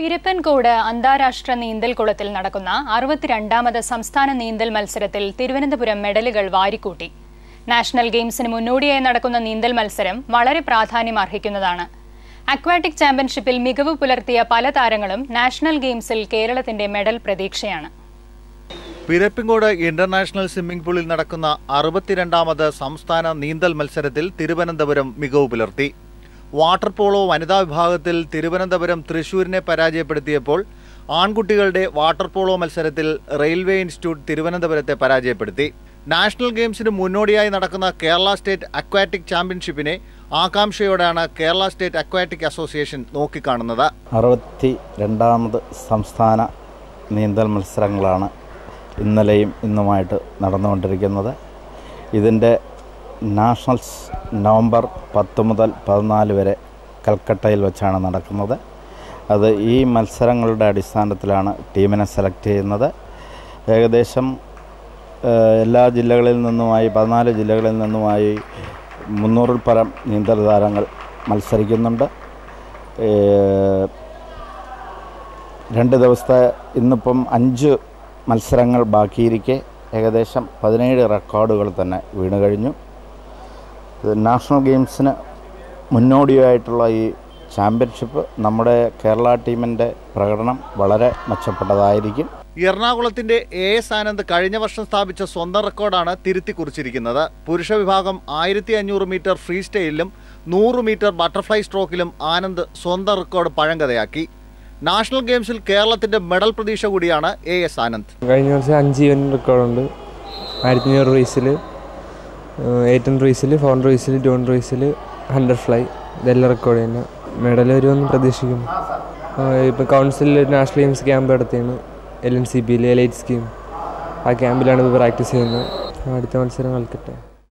പിരപ്പൻകോട് അന്താരാഷ്ട്ര നീന്തൽക്കുളത്തിൽ നടക്കുന്ന 62ാമത് സംസ്ഥാന നീന്തൽ മത്സരത്തിൽ തിരുവനന്തപുരം മെഡലുകൾ വാരിക്കൂട്ടി. നാഷണൽ ഗെയിംസിന് മുന്നോടിയായി നടക്കുന്ന നീന്തൽ മത്സരം വളരെ പ്രാധാന്യമർഹിക്കുന്നതാണ്. അക്വാറ്റിക് ചാമ്പ്യൻഷിപ്പിൽ മികവ് പുലർത്തിയ പല താരങ്ങളും നാഷണൽ ഗെയിംസിൽ കേരളത്തിന്റെ മെഡൽ പ്രതീക്ഷയാണ്. പിരപ്പൻകോട് ഇന്റർനാഷണൽ സ്വിമ്മിംഗ് പൂളിൽ നടക്കുന്ന 62ാമത് സംസ്ഥാന നീന്തൽ മത്സരത്തിൽ തിരുവനന്തപുരം മികവ് പുലർത്തി. വാട്ടർ പോളോ വനിതാ വിഭാഗത്തിൽ തിരുവനന്തപുരം തൃശൂരിനെ പരാജയപ്പെടുത്തിയപ്പോൾ ആൺകുട്ടികളുടെ വാട്ടർ പോളോ മത്സരത്തിൽ റെയിൽവേ ഇൻസ്റ്റിറ്റ്യൂട്ട് തിരുവനന്തപുരത്തെ പരാജയപ്പെടുത്തി. നാഷണൽ ഗെയിംസിന് മുന്നോടിയായി നടക്കുന്ന കേരള സ്റ്റേറ്റ് അക്വാറ്റിക് ചാമ്പ്യൻഷിപ്പിനെ ആകാംക്ഷയോടെയാണ് കേരള സ്റ്റേറ്റ് അക്വാറ്റിക് അസോസിയേഷൻ നോക്കിക്കാണുന്നത്. 62ാമത് സംസ്ഥാന നീന്തൽ മത്സരങ്ങളാണ് ഇന്നലെയും ഇന്നുമായിട്ട് നടന്നുകൊണ്ടിരിക്കുന്നത്. ഇതിൻ്റെ നാഷണൽസ് നവംബർ 10 മുതൽ 14 വരെ കൽക്കട്ടയിൽ വെച്ചാണ് നടക്കുന്നത്. അത് ഈ മത്സരങ്ങളുടെ അടിസ്ഥാനത്തിലാണ് ടീമിനെ സെലക്ട് ചെയ്യുന്നത്. ഏകദേശം എല്ലാ ജില്ലകളിൽ നിന്നുമായി 14 ജില്ലകളിൽ നിന്നുമായി 300-ൽ പരം നീന്തൽ താരങ്ങൾ മത്സരിക്കുന്നുണ്ട്. 2 ദിവസത്തെ ഇന്നിപ്പം 5 മത്സരങ്ങൾ ബാക്കിയിരിക്കെ ഏകദേശം 17 റെക്കോർഡുകൾ തന്നെ വീണു കഴിഞ്ഞു. നാഷണൽ ഗെയിംസിന് മുന്നോടിയായിട്ടുള്ള ഈ ചാമ്പ്യൻഷിപ്പ് നമ്മുടെ കേരള ടീമിൻ്റെ പ്രകടനം വളരെ മെച്ചപ്പെട്ടതായിരിക്കും. എറണാകുളത്തിന്റെ AS ആനന്ദ് കഴിഞ്ഞ വർഷം സ്ഥാപിച്ച സ്വന്തം റെക്കോർഡാണ് തിരുത്തി കുറിച്ചിരിക്കുന്നത്. പുരുഷ വിഭാഗം 1500 മീറ്റർ ഫ്രീ സ്റ്റൈലിലും 100 മീറ്റർ ബട്ടർഫ്ലൈ സ്ട്രോക്കിലും ആനന്ദ് സ്വന്തം റെക്കോർഡ് പഴങ്കഥയാക്കി. നാഷണൽ ഗെയിംസിൽ കേരളത്തിന്റെ മെഡൽ പ്രതീക്ഷ കൂടിയാണ് AS ആനന്ദ്. കഴിഞ്ഞ വർഷം 5 ഇവന്റ് റെക്കോർഡുണ്ട്. 1500 റേസിൽ, 800 റേസിൽ, 400 റേസിൽ, 200 റേസിൽ, 100 ഫ്ലൈ, ഇതെല്ലാം റെക്കോർഡ് തന്നെ. മെഡൽ വരുമെന്ന് പ്രതീക്ഷിക്കുന്നു. ഇപ്പം കൗൺസിലിൽ ഒരു നാഷണൽ ഗെയിംസ് ക്യാമ്പ് നടത്തിയാണ്. LNCP elite scheme. ആ ക്യാമ്പിലാണ് ഇപ്പോൾ പ്രാക്ടീസ് ചെയ്യുന്നത്. അടുത്ത മത്സരം കളിക്കട്ടെ.